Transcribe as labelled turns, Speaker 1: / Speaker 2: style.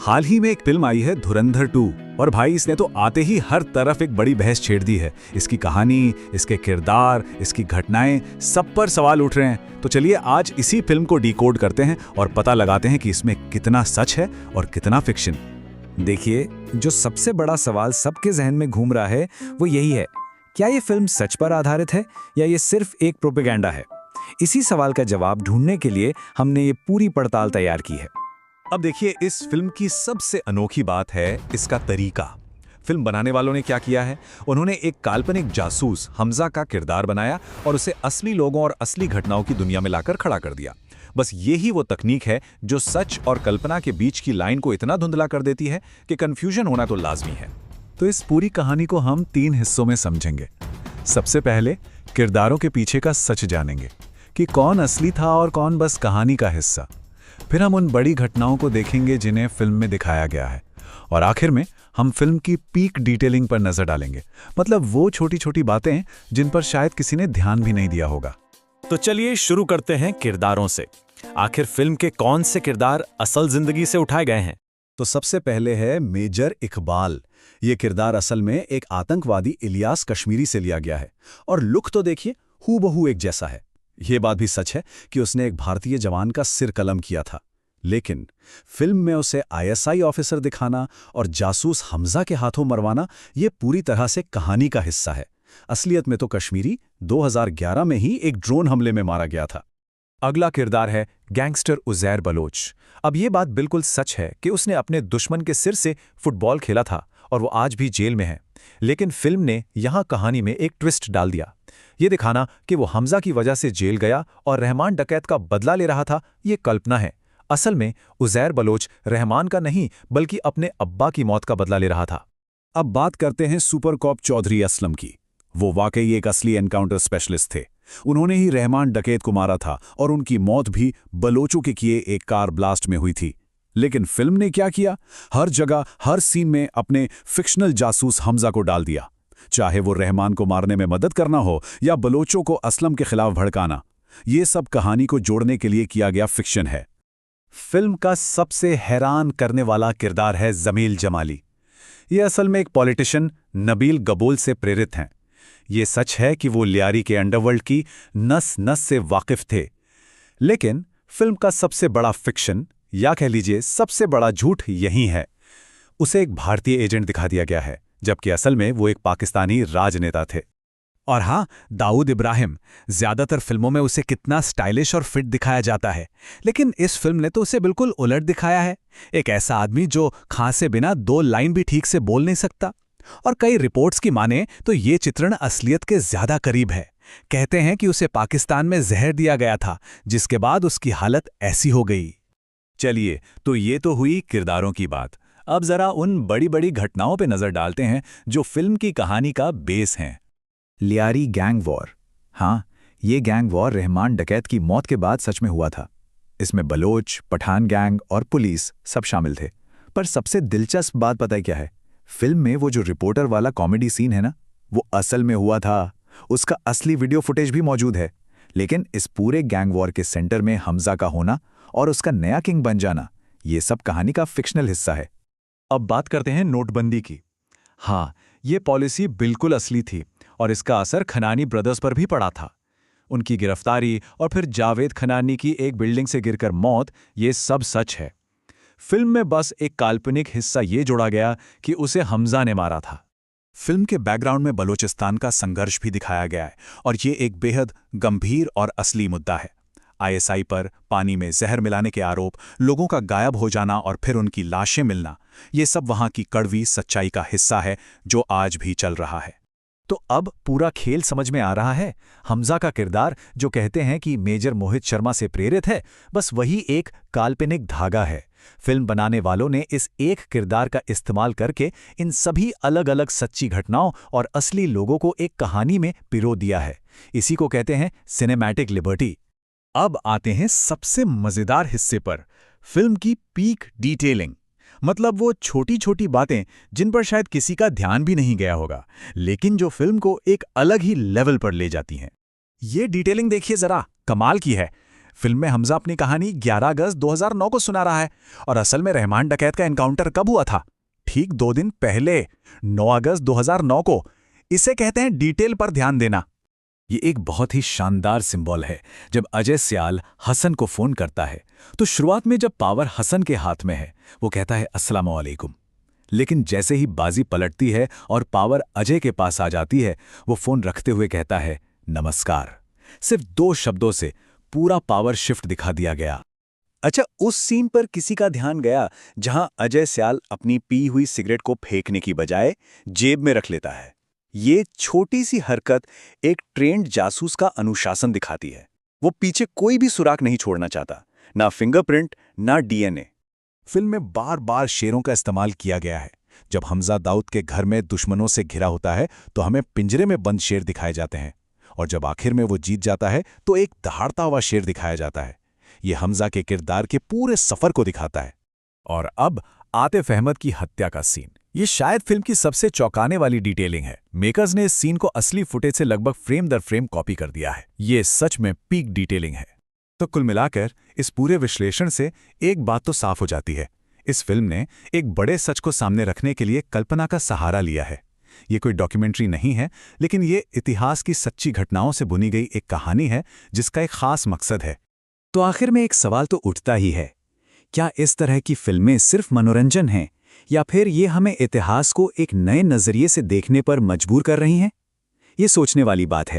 Speaker 1: हाल ही में एक फिल्म आई है धुरंधर 2 और भाई इसने तो आते ही हर तरफ एक बड़ी बहस छेड़ दी है। इसकी कहानी, इसके किरदार, इसकी घटनाएं, सब पर सवाल उठ रहे हैं। तो चलिए आज इसी फिल्म को डिकोड करते हैं और पता लगाते हैं कि इसमें कितना सच है और कितना फिक्शन।
Speaker 2: देखिए, जो सबसे बड़ा सवाल सबके जहन में घूम रहा है वो यही है, क्या ये फिल्म सच पर आधारित है या ये सिर्फ एक प्रोपेगेंडा है। इसी सवाल का जवाब ढूंढने के लिए हमने ये पूरी पड़ताल तैयार की है।
Speaker 1: अब देखिए, इस फिल्म की सबसे अनोखी बात है इसका तरीका। फिल्म बनाने वालों ने क्या किया है, उन्होंने एक काल्पनिक जासूस हमजा का किरदार बनाया और उसे असली लोगों और असली घटनाओं की दुनिया में लाकर खड़ा कर दिया। बस यही वो तकनीक है जो सच और कल्पना के बीच की लाइन को इतना धुंधला कर देती है कि कंफ्यूजन होना तो लाजमी है। तो इस पूरी कहानी को हम 3 हिस्सों में समझेंगे। सबसे पहले किरदारों के पीछे का सच जानेंगे कि कौन असली था और कौन बस कहानी का हिस्सा। फिर हम उन बड़ी घटनाओं को देखेंगे जिन्हें फिल्म में दिखाया गया है। और आखिर में हम फिल्म की पीक डिटेलिंग पर नजर डालेंगे, मतलब वो छोटी छोटी बातें जिन पर शायद किसी ने ध्यान भी नहीं दिया होगा।
Speaker 2: तो चलिए शुरू करते हैं किरदारों से। आखिर फिल्म के कौन से किरदार असल जिंदगी से उठाए गए हैं?
Speaker 1: तो सबसे पहले है मेजर इकबाल। ये किरदार असल में एक आतंकवादी इलियास कश्मीरी से लिया गया है और लुक तो देखिए हूबहू एक जैसा है। ये बात भी सच है कि उसने एक भारतीय जवान का सिर कलम किया था, लेकिन फिल्म में उसे आईएसआई ऑफिसर दिखाना और जासूस हमजा के हाथों मरवाना ये पूरी तरह से कहानी का हिस्सा है। असलियत में तो कश्मीरी 2011 में ही एक ड्रोन हमले में मारा गया था। अगला किरदार है गैंगस्टर उज़ैर बलोच। अब ये बात बिल्कुल सच है कि उसने अपने दुश्मन के सिर से फुटबॉल खेला था और वो आज भी जेल में है, लेकिन फिल्म ने यहाँ कहानी में एक ट्विस्ट डाल दिया। ये दिखाना कि वो हमजा की वजह से जेल गया और रहमान डकैत का बदला ले रहा था, ये कल्पना है। असल में उज़ैर बलोच रहमान का नहीं बल्कि अपने अब्बा की मौत का बदला ले रहा था। अब बात करते हैं सुपर कॉप चौधरी असलम की। वो वाकई एक असली एनकाउंटर स्पेशलिस्ट थे। उन्होंने ही रहमान डकैत को मारा था और उनकी मौत भी बलोचों के किए एक कार ब्लास्ट में हुई थी। लेकिन फिल्म ने क्या किया, हर जगह हर सीन में अपने फिक्शनल जासूस हमजा को डाल दिया। चाहे वो रहमान को मारने में मदद करना हो या बलोचों को असलम के खिलाफ भड़काना, ये सब कहानी को जोड़ने के लिए किया गया फिक्शन है। फिल्म का सबसे हैरान करने वाला किरदार है जमील जमाली। ये असल में एक पॉलिटिशियन नबील गबोल से प्रेरित हैं। ये सच है कि वो लियारी के अंडरवर्ल्ड की नस नस से वाकिफ थे, लेकिन फिल्म का सबसे बड़ा फिक्शन या कह लीजिए सबसे बड़ा झूठ यही है। उसे एक भारतीय एजेंट दिखा दिया गया है, जबकि असल में वो एक पाकिस्तानी राजनेता थे। और हाँ, दाऊद इब्राहिम, ज्यादातर फिल्मों में उसे कितना स्टाइलिश और फिट दिखाया जाता है, लेकिन इस फिल्म ने तो उसे बिल्कुल उलट दिखाया है। एक ऐसा आदमी जो खांसे बिना 2 लाइन भी ठीक से बोल नहीं सकता। और कई रिपोर्ट्स की माने तो ये चित्रण असलियत के ज्यादा करीब है। कहते हैं कि उसे पाकिस्तान में जहर दिया गया था, जिसके बाद उसकी हालत ऐसी हो गई। चलिए, तो ये तो हुई किरदारों की बात। अब जरा उन बड़ी बड़ी घटनाओं पे नजर डालते हैं जो फिल्म की कहानी का बेस हैं।
Speaker 2: Lyari gang war. हाँ, ये गैंग वॉर रहमान डकैत की मौत के बाद सच में हुआ था। इसमें बलोच, पठान गैंग और पुलिस सब शामिल थे। पर सबसे दिलचस्प बात पता है क्या है? फिल्म में वो जो रिपोर्टर वाला कॉमेडी सीन है ना, वो असल में हुआ था। उसका असली वीडियो फुटेज भी मौजूद है। लेकिन इस पूरे गैंग वॉर के सेंटर में हमजा का होना और उसका नया किंग बन जाना, ये सब कहानी का फिक्शनल हिस्सा है।
Speaker 1: अब बात करते हैं नोटबंदी की। हाँ, ये पॉलिसी बिल्कुल असली थी और इसका असर खनानी ब्रदर्स पर भी पड़ा था। उनकी गिरफ्तारी और फिर जावेद खनानी की एक बिल्डिंग से गिरकर मौत, ये सब सच है। फिल्म में बस एक काल्पनिक हिस्सा ये जोड़ा गया कि उसे हमजा ने मारा था। फिल्म के बैकग्राउंड में बलूचिस्तान का संघर्ष भी दिखाया गया है और ये एक बेहद गंभीर और असली मुद्दा है। आईएसआई पर पानी में जहर मिलाने के आरोप, लोगों का गायब हो जाना और फिर उनकी लाशें मिलना, ये सब वहां की कड़वी सच्चाई का हिस्सा है जो आज भी चल रहा है। तो अब पूरा खेल समझ में आ रहा है। हमजा का किरदार, जो कहते हैं कि मेजर मोहित शर्मा से प्रेरित है, बस वही एक काल्पनिक धागा है। फिल्म बनाने वालों ने इस एक किरदार का इस्तेमाल करके इन सभी अलग अलग सच्ची घटनाओं और असली लोगों को एक कहानी में पिरो दिया है। इसी को कहते हैं सिनेमैटिक लिबर्टी। अब आते हैं सबसे मजेदार हिस्से पर, फिल्म की पीक डिटेलिंग। मतलब वो छोटी छोटी बातें जिन पर शायद किसी का ध्यान भी नहीं गया होगा, लेकिन जो फिल्म को एक अलग ही लेवल पर ले जाती हैं। ये डिटेलिंग देखिए जरा, कमाल की है। फिल्म में हमजा अपनी कहानी 11 अगस्त 2009 को सुना रहा है और असल में रहमान डकैत का एनकाउंटर कब हुआ था? ठीक 2 दिन पहले, 9 अगस्त 2009 को। इसे कहते हैं डिटेल पर ध्यान देना।
Speaker 2: ये एक बहुत ही शानदार सिंबल है। जब अजय सियाल हसन को फोन करता है तो शुरुआत में जब पावर हसन के हाथ में है वो कहता है अस्सलाम वालेकुम, लेकिन जैसे ही बाजी पलटती है और पावर अजय के पास आ जाती है वो फोन रखते हुए कहता है नमस्कार। सिर्फ 2 शब्दों से पूरा पावर शिफ्ट दिखा दिया गया।
Speaker 1: अच्छा, उस सीन पर किसी का ध्यान गया जहां अजय सियाल अपनी पी हुई सिगरेट को फेंकने की बजाय जेब में रख लेता है? ये छोटी सी हरकत एक ट्रेंड जासूस का अनुशासन दिखाती है। वो पीछे कोई भी सुराग नहीं छोड़ना चाहता, ना फिंगरप्रिंट, ना डीएनए। फिल्म में बार बार शेरों का इस्तेमाल किया गया है। जब हमजा दाऊद के घर में दुश्मनों से घिरा होता है तो हमें पिंजरे में बंद शेर दिखाए जाते हैं, और जब आखिर में वो जीत जाता है तो एक दहाड़ता हुआ शेर दिखाया जाता है। ये हमजा के किरदार के पूरे सफर को दिखाता है।
Speaker 2: और अब आतिफ अहमद की हत्या का सीन। ये शायद फिल्म की सबसे चौंकाने वाली डिटेलिंग है। मेकर्स ने इस सीन को असली फुटेज से लगभग फ्रेम दर फ्रेम कॉपी कर दिया है। ये सच में पीक डिटेलिंग है। तो कुल मिलाकर इस पूरे विश्लेषण से एक बात तो साफ हो जाती है, इस फिल्म ने एक बड़े सच को सामने रखने के लिए कल्पना का सहारा लिया है। ये कोई डॉक्यूमेंट्री नहीं है, लेकिन ये इतिहास की सच्ची घटनाओं से बुनी गई एक कहानी है जिसका एक खास मकसद है।
Speaker 1: तो आखिर में एक सवाल तो उठता ही है, क्या इस तरह की फिल्में सिर्फ मनोरंजन हैं या फिर ये हमें इतिहास को एक नए नजरिए से देखने पर मजबूर कर रही हैं? ये सोचने वाली बात है।